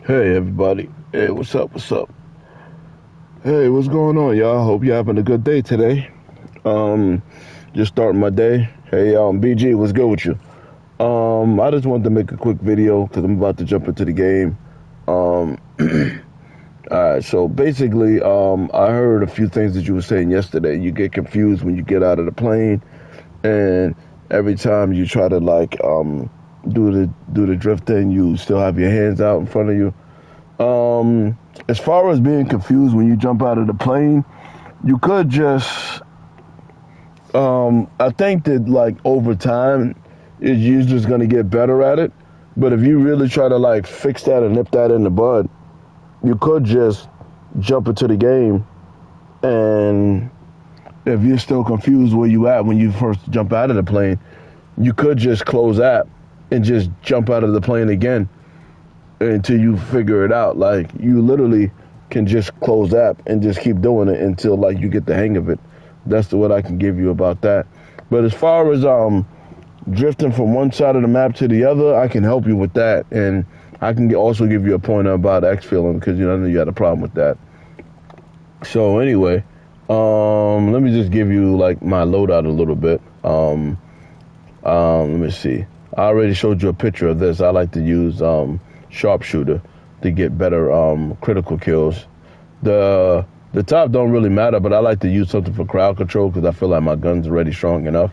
Hey everybody. Hey, what's up? What's up? Hey, what's going on, y'all? Hope you're having a good day today. Um, just starting my day. Hey, BG, what's good with you? I just wanted to make a quick video because I'm about to jump into the game. Um, alright, so basically, I heard a few things that you were saying yesterday. You get confused when you get out of the plane, and every time you try to do the drifting, you still have your hands out in front of you. As far as being confused when you jump out of the plane, you could just, I think that like over time, you're just gonna get better at it. But if you really try to like fix that and nip that in the bud, you could just jump into the game. And if you're still confused where you at when you first jump out of the plane, you could just close app and just jump out of the plane again until you figure it out. Like you literally can just close app and just keep doing it until like you get the hang of it. That's what I can give you about that. But as far as drifting from one side of the map to the other, I can help you with that, and I can also give you a pointer about exfilling because I know you had a problem with that. So anyway, let me just give you like my loadout a little bit. Let me see. I already showed you a picture of this. I like to use sharpshooter to get better critical kills. The top don't really matter, but I like to use something for crowd control because I feel like my gun's already strong enough.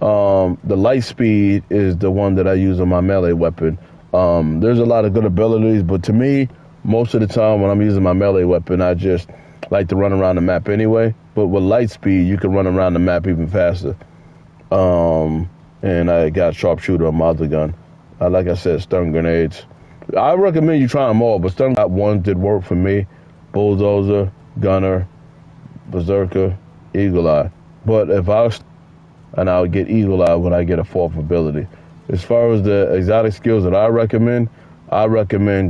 The light speed is the one that I use on my melee weapon. There's a lot of good abilities, but to me, most of the time when I'm using my melee weapon, I just like to run around the map anyway. But with light speed, you can run around the map even faster. And I got sharpshooter on my other gun. Like I said, stun grenades. I recommend you try them all, but stun one did work for me. Bulldozer, gunner, berserker, eagle eye. But if I was, and I would get eagle eye when I get a fourth ability. As far as the exotic skills that I recommend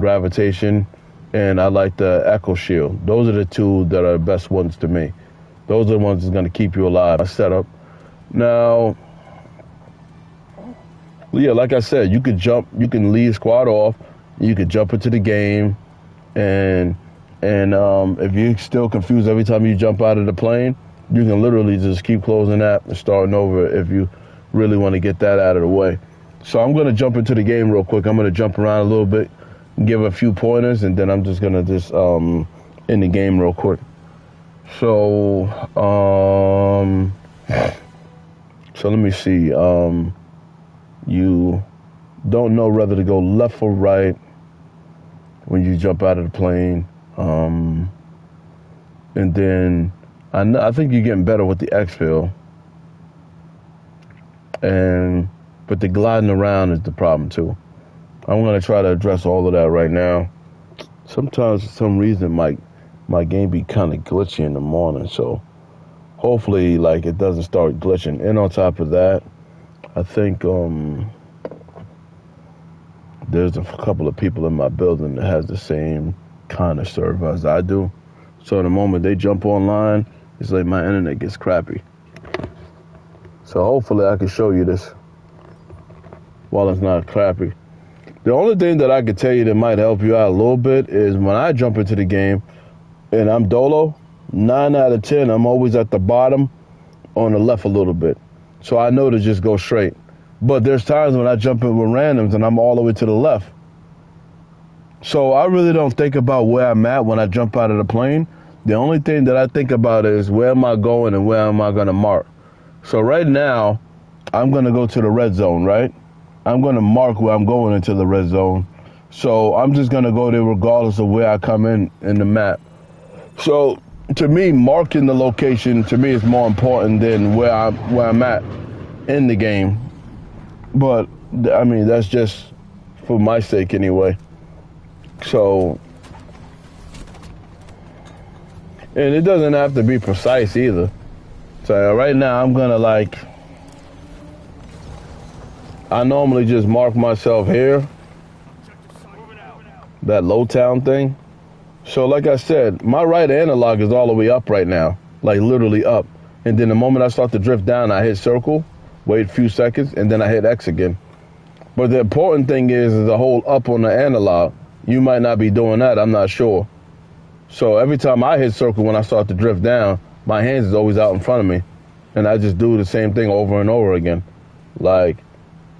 gravitation, and I like the echo shield. Those are the two that are the best ones to me. Those are the ones that's going to keep you alive. I set up. Now, yeah, like I said, you could jump, you can leave squad off, you could jump into the game, and if you're still confused every time you jump out of the plane, you can literally just keep closing that and starting over if you really want to get that out of the way. So I'm going to jump into the game real quick. I'm going to jump around a little bit, give a few pointers, and then I'm just going to just end the game real quick. So, so let me see. You don't know whether to go left or right when you jump out of the plane. And then I think you're getting better with the exfil. But the gliding around is the problem too. I'm gonna try to address all of that right now. Sometimes for some reason my game be kind of glitchy in the morning, so hopefully like it doesn't start glitching. And on top of that, I think there's a couple of people in my building that has the same kind of server as I do. So the moment they jump online, it's like my internet gets crappy. So hopefully I can show you this while it's not crappy. The only thing that I could tell you that might help you out a little bit is when I jump into the game and I'm dolo, 9 out of 10, I'm always at the bottom on the left a little bit. So I know to just go straight. But there's times when I jump in with randoms and I'm all the way to the left. So I really don't think about where I'm at when I jump out of the plane. The only thing that I think about is where am I going and where am I going to mark. So right now, I'm going to go to the red zone, right? I'm going to mark where I'm going into the red zone. So I'm just going to go there regardless of where I come in the map. So to me, marking the location to me is more important than where I'm at in the game. But I mean, that's just for my sake anyway. So, and it doesn't have to be precise either. So right now I'm gonna I normally just mark myself here, that low town thing. So like I said, my right analog is all the way up right now, like literally up. And then the moment I start to drift down, I hit circle, wait a few seconds, and then I hit X again. But the important thing is to hold up on the analog. You might not be doing that. I'm not sure. So every time I hit circle when I start to drift down, my hands is always out in front of me. And I just do the same thing over and over again. Like,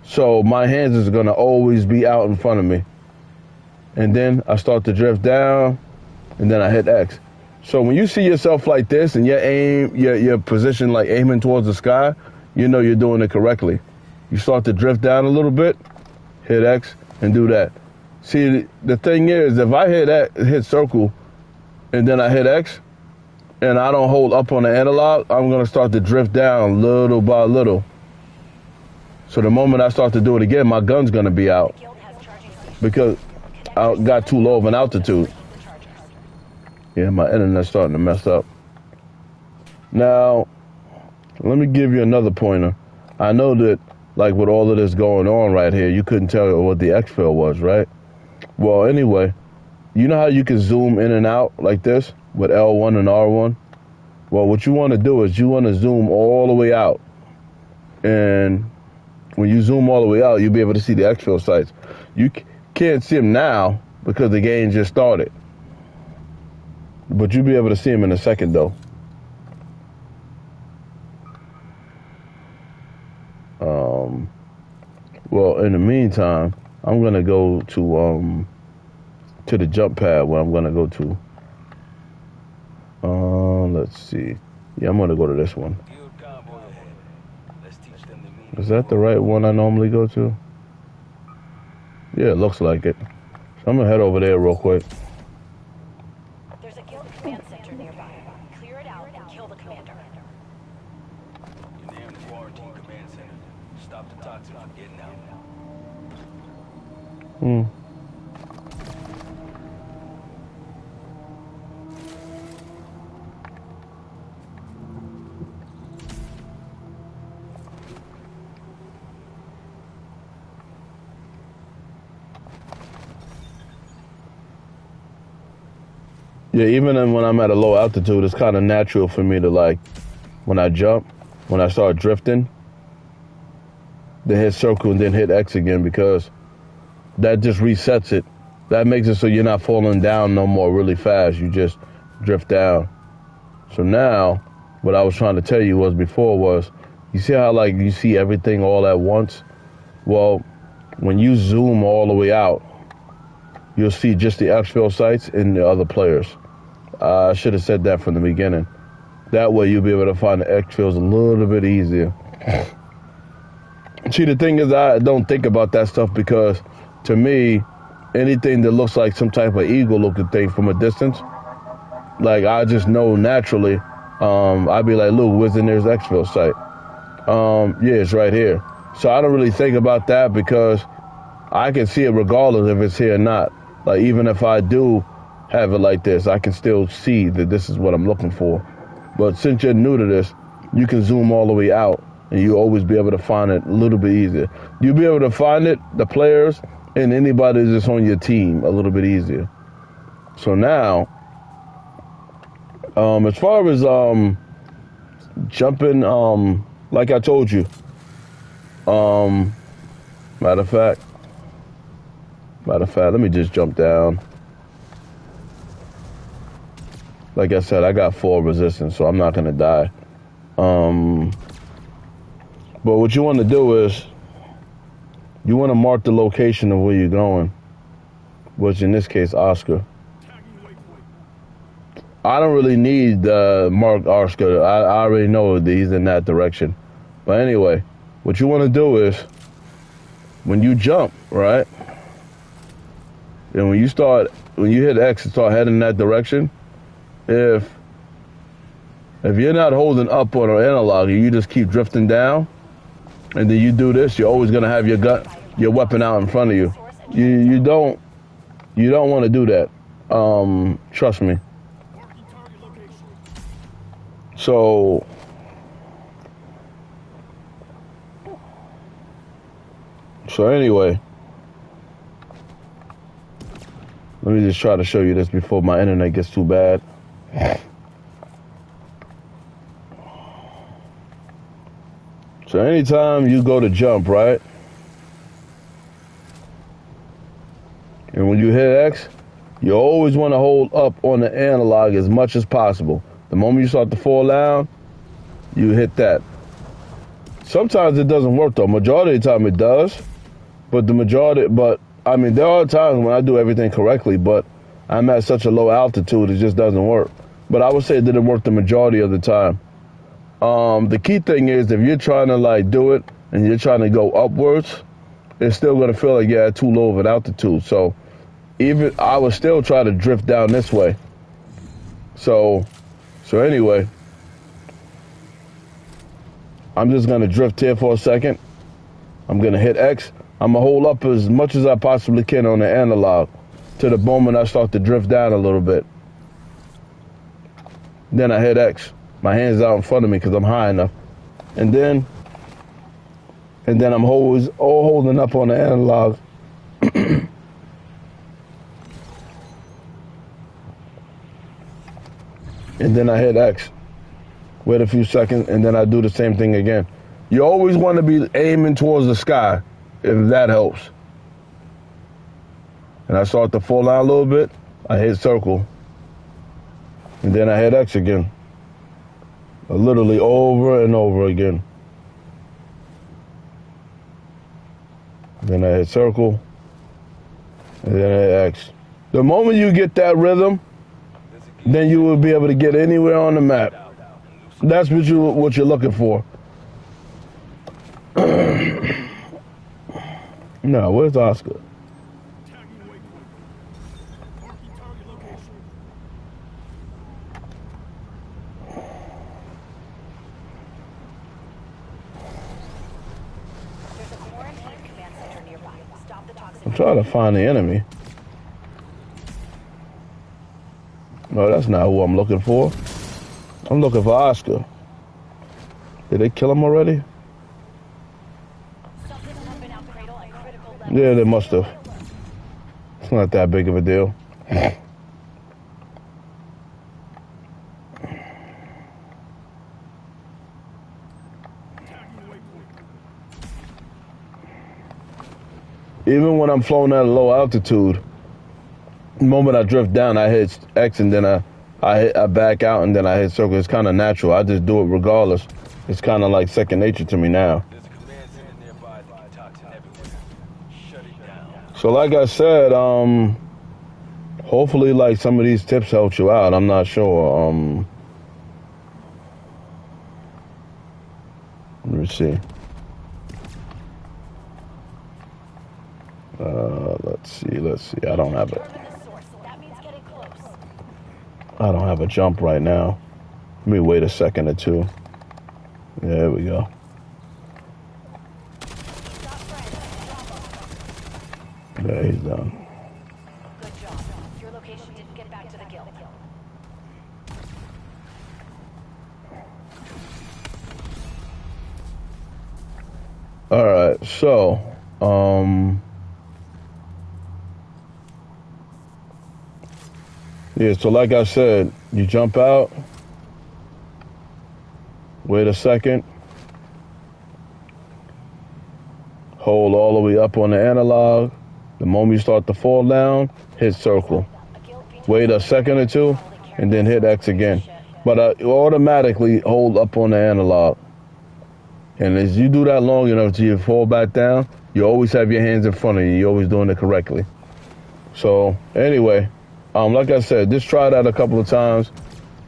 so my hands is going to always be out in front of me. And then I start to drift down, and then I hit X. So when you see yourself like this and your position like aiming towards the sky, you know you're doing it correctly. You start to drift down a little bit, hit X, and do that. See, the thing is, if I hit circle, and then I hit X, and I don't hold up on the analog, I'm going to start to drift down little by little. So the moment I start to do it again, my gun's going to be out because I got too low of an altitude. Yeah, my internet's starting to mess up. Now, let me give you another pointer. I know that, like, with all of this going on right here, you couldn't tell what the exfil was, right? Well, anyway, you know how you can zoom in and out like this with L1 and R1? Well, what you want to do is you want to zoom all the way out. And when you zoom all the way out, you'll be able to see the exfil sites. You can't see them now because the game just started. But you'll be able to see them in a second, though. Well, in the meantime, I'm going to go to the jump pad where I'm going to go to. Let's see. Yeah, I'm going to go to this one. Is that the right one I normally go to? Yeah, it looks like it. So I'm going to head over there real quick. There's a guild command center nearby. Clear it out and kill the commander. You're near the quarantine command center. Stop the toxin from getting out. Yeah, even when I'm at a low altitude, it's kind of natural for me to, like, when I jump, when I start drifting, then hit circle and then hit X again, because that just resets it. That makes it so you're not falling down no more really fast. You just drift down. So now, what I was trying to tell you was, you see how, like, you see everything all at once? Well, when you zoom all the way out, you'll see just the exfil sites and the other players. I should have said that from the beginning. That way you'll be able to find the exfils a little bit easier. See, the thing is, I don't think about that stuff because, to me, anything that looks like some type of eagle-looking thing from a distance, like, I just know naturally, I'd be like, look, where's the nearest exfil site? Yeah, it's right here. So I don't really think about that because I can see it regardless if it's here or not. Like, even if I do have it like this, I can still see that this is what I'm looking for. But since you're new to this, you can zoom all the way out, and you'll always be able to find it a little bit easier. You'll be able to find it, the players, and anybody that's on your team a little bit easier. So now, as far as jumping, like I told you, matter of fact, let me just jump down. Like I said, I got 4 resistance, so I'm not going to die. But what you want to do is, you want to mark the location of where you're going, which in this case, Oscar. I don't really need mark Oscar. I already know that he's in that direction. But anyway, what you want to do is, when you jump, right? And when you hit X and start heading in that direction, if you're not holding up on an analog, you just keep drifting down, and then you do this, you're always gonna have your weapon out in front of you. You don't want to do that. Trust me. So anyway, let me just try to show you this before my internet gets too bad. So anytime you go to jump, right? And when you hit X, you always want to hold up on the analog as much as possible. The moment you start to fall down, you hit that. Sometimes it doesn't work though. Majority of the time it does. But I mean, there are times when I do everything correctly, but I'm at such a low altitude, it just doesn't work. But I would say it didn't work the majority of the time. The key thing is if you're trying to like do it and you're trying to go upwards, it's still going to feel like you're at too low of an altitude. So even I would still try to drift down this way. So anyway, I'm just going to drift here for a second. I'm going to hit X. I'm going to hold up as much as I possibly can on the analog to the moment I start to drift down a little bit. Then I hit X. My hand's out in front of me because I'm high enough. And then I'm always holding up on the analog. And then I hit X. Wait a few seconds, and then I do the same thing again. You always want to be aiming towards the sky, if that helps. And I start to fall down a little bit, I hit circle. And then I hit X again. Literally over and over again. Then I hit circle. And then I hit X. The moment you get that rhythm, then you will be able to get anywhere on the map. That's what you're looking for. No, where's Oscar? I'm trying to find the enemy. No, that's not who I'm looking for. I'm looking for Oscar. Did they kill him already? Yeah, they must have. It's not that big of a deal. Even when I'm flown at a low altitude, the moment I drift down, I hit X and then I back out and then I hit circle. It's kind of natural. I just do it regardless. It's kind of like second nature to me now. There's a command center nearby that can talk to everywhere. Shut it down. So like I said, hopefully like some of these tips helped you out. I'm not sure. Let me see. Let's see. I don't have a jump right now. Let me wait a second or two. There we go. Yeah, he's done. Good job. Your location didn't get back to the guild. All right, so yeah, so like I said, you jump out, wait a second, hold all the way up on the analog. The moment you start to fall down, hit circle. Wait a second or two, and then hit X again. But you automatically hold up on the analog. And as you do that long enough till you fall back down, you always have your hands in front of you. You're always doing it correctly. So anyway, like I said, just try that a couple of times,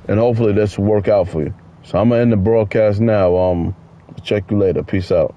and hopefully this will work out for you. So I'm gonna end the broadcast now. Check you later. Peace out.